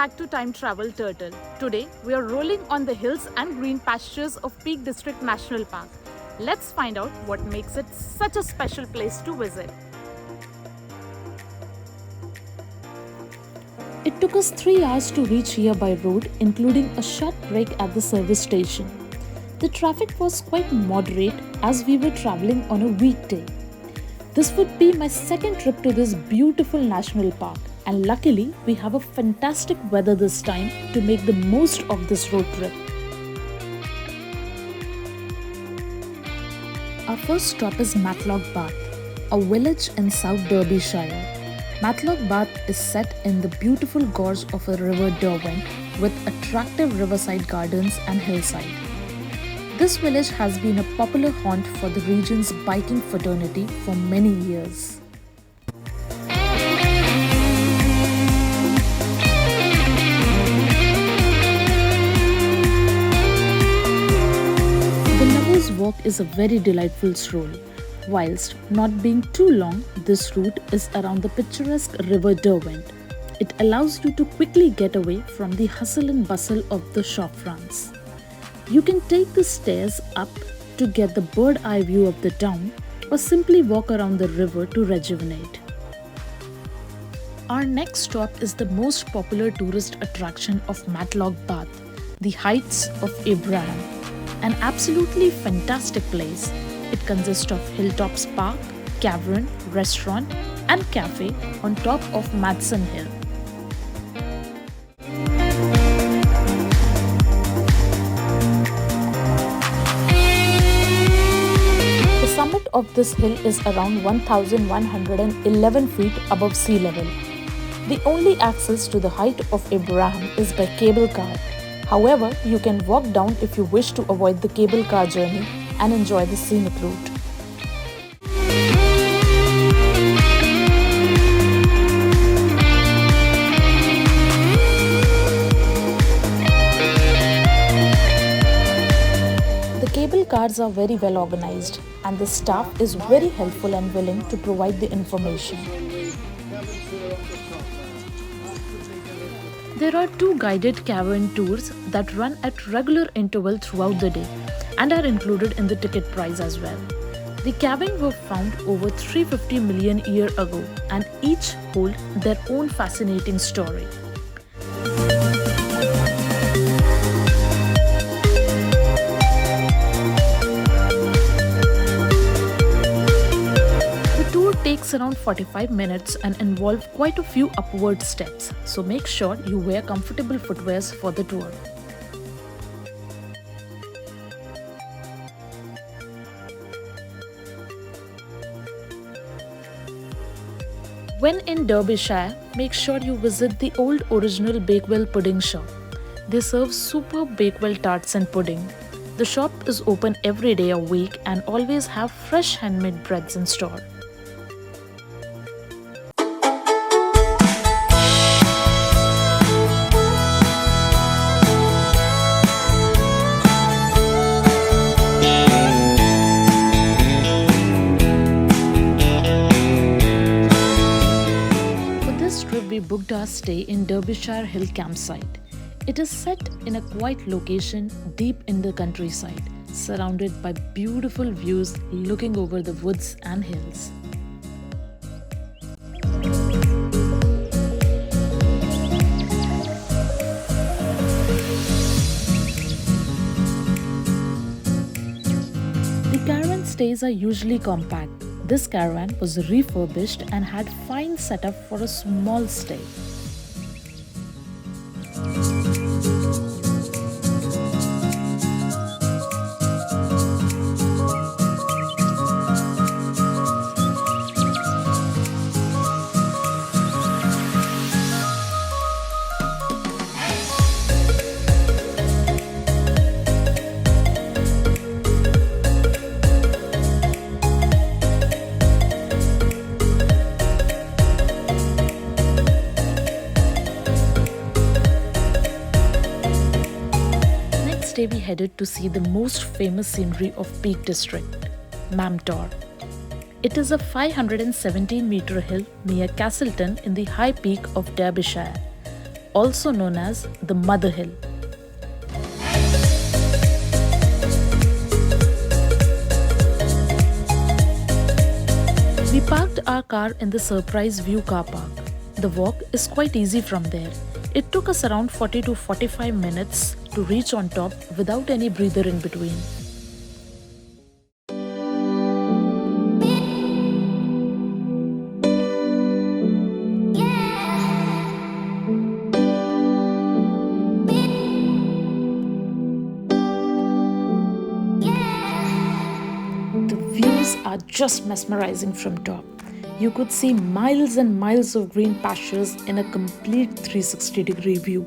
back to Time Travel Turtle. Today, we are rolling on the hills and green pastures of Peak District National Park. Let's find out what makes it such a special place to visit. It took us 3 hours to reach here by road, including a short break at the service station. The traffic was quite moderate as we were traveling on a weekday. This would be my second trip to this beautiful national park, and luckily we have a fantastic weather this time to make the most of this road trip. Our first stop is Matlock Bath, a village in South Derbyshire. Matlock Bath is set in the beautiful gorge of a river Derwent with attractive riverside gardens and hillside. This village has been a popular haunt for the region's biking fraternity for many years. The Lovers Walk is a very delightful stroll. Whilst not being too long, this route is around the picturesque river Derwent. It allows you to quickly get away from the hustle and bustle of the shop fronts. You can take the stairs up to get the bird-eye view of the town or simply walk around the river to rejuvenate. Our next stop is the most popular tourist attraction of Matlock Bath, the Heights of Abraham, an absolutely fantastic place. It consists of Hilltops Park, Cavern, Restaurant and Cafe on top of Madsen Hill. The summit of this hill is around 1,111 feet above sea level. The only access to the Height of Abraham is by cable car. However, you can walk down if you wish to avoid the cable car journey and enjoy the scenic route. The cable cars are very well organized and the staff is very helpful and willing to provide the information. There are 2 guided cavern tours that run at regular interval throughout the day and are included in the ticket price as well. The caverns were found over 350 million years ago and each hold their own fascinating story. The tour takes around 45 minutes and involves quite a few upward steps, so make sure you wear comfortable footwears for the tour. When in Derbyshire, make sure you visit the old original Bakewell Pudding shop. They serve superb Bakewell tarts and pudding. The shop is open every day a week and always have fresh handmade breads in store. We booked our stay in Derbyshire Hill campsite. It is set in a quiet location deep in the countryside, surrounded by beautiful views looking over the woods and hills. The caravan stays are usually compact. This caravan was refurbished and had fine setup for a small stay. Day we headed to see the most famous scenery of Peak District, Mamtor. It is a 517-meter hill near Castleton in the high peak of Derbyshire. also known as the Mother Hill. We parked our car in the Surprise View car park. The walk is quite easy from there. It took us around 40 to 45 minutes to reach on top without any breather in between. The views are just mesmerizing from top. You could see miles and miles of green pastures in a complete 360-degree view.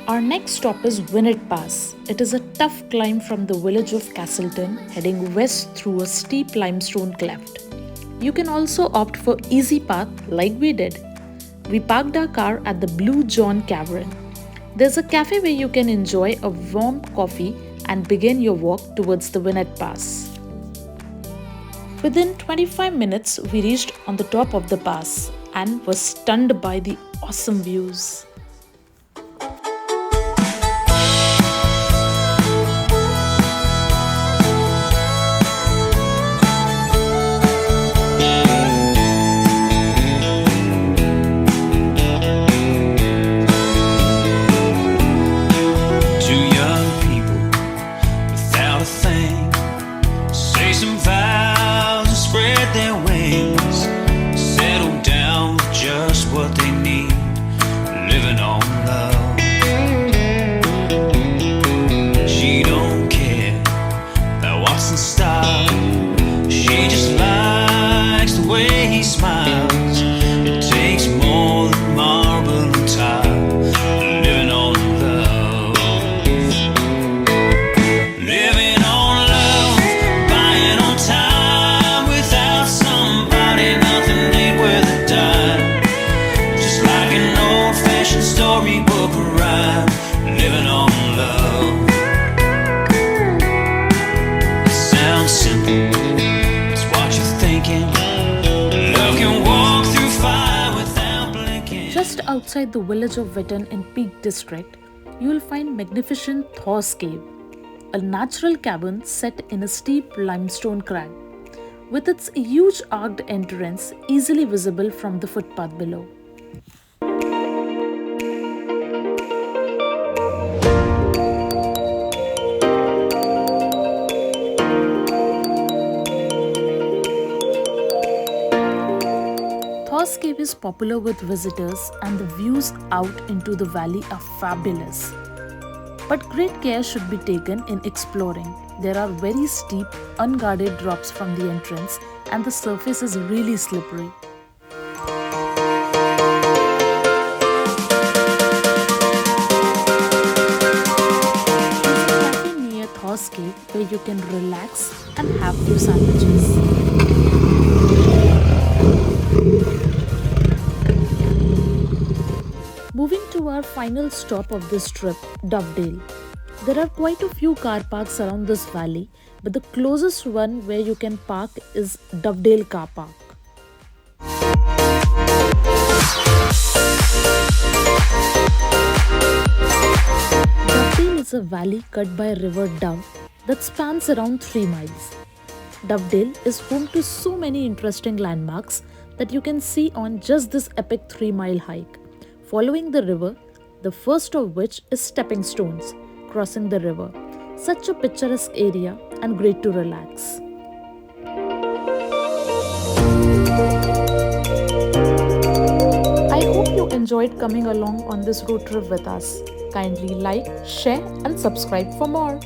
Our next stop is Winnett Pass. It is a tough climb from the village of Castleton, heading west through a steep limestone cleft. You can also opt for easy path like we did. We parked our car at the Blue John Cavern. There's a cafe where you can enjoy a warm coffee and begin your walk towards the Winnett Pass. Within 25 minutes, we reached on the top of the pass and were stunned by the awesome views. Just outside the village of Witten in Peak District, you will find magnificent Thor's Cave, a natural cavern set in a steep limestone crag, with its huge arched entrance easily visible from the footpath below. Thor's Cave is popular with visitors and the views out into the valley are fabulous. But great care should be taken in exploring. There are very steep, unguarded drops from the entrance and the surface is really slippery. There's a cafe near Thor's Cave where you can relax and have few sandwiches. Moving to our final stop of this trip, Dovedale. There are quite a few car parks around this valley, but the closest one where you can park is Dovedale Car Park. Dovedale is a valley cut by River Dove that spans around 3 miles. Dovedale is home to so many interesting landmarks that you can see on just this epic 3-mile hike. Following the river, the first of which is Stepping Stones, crossing the river. Such a picturesque area and great to relax. I hope you enjoyed coming along on this road trip with us. Kindly like, share and subscribe for more.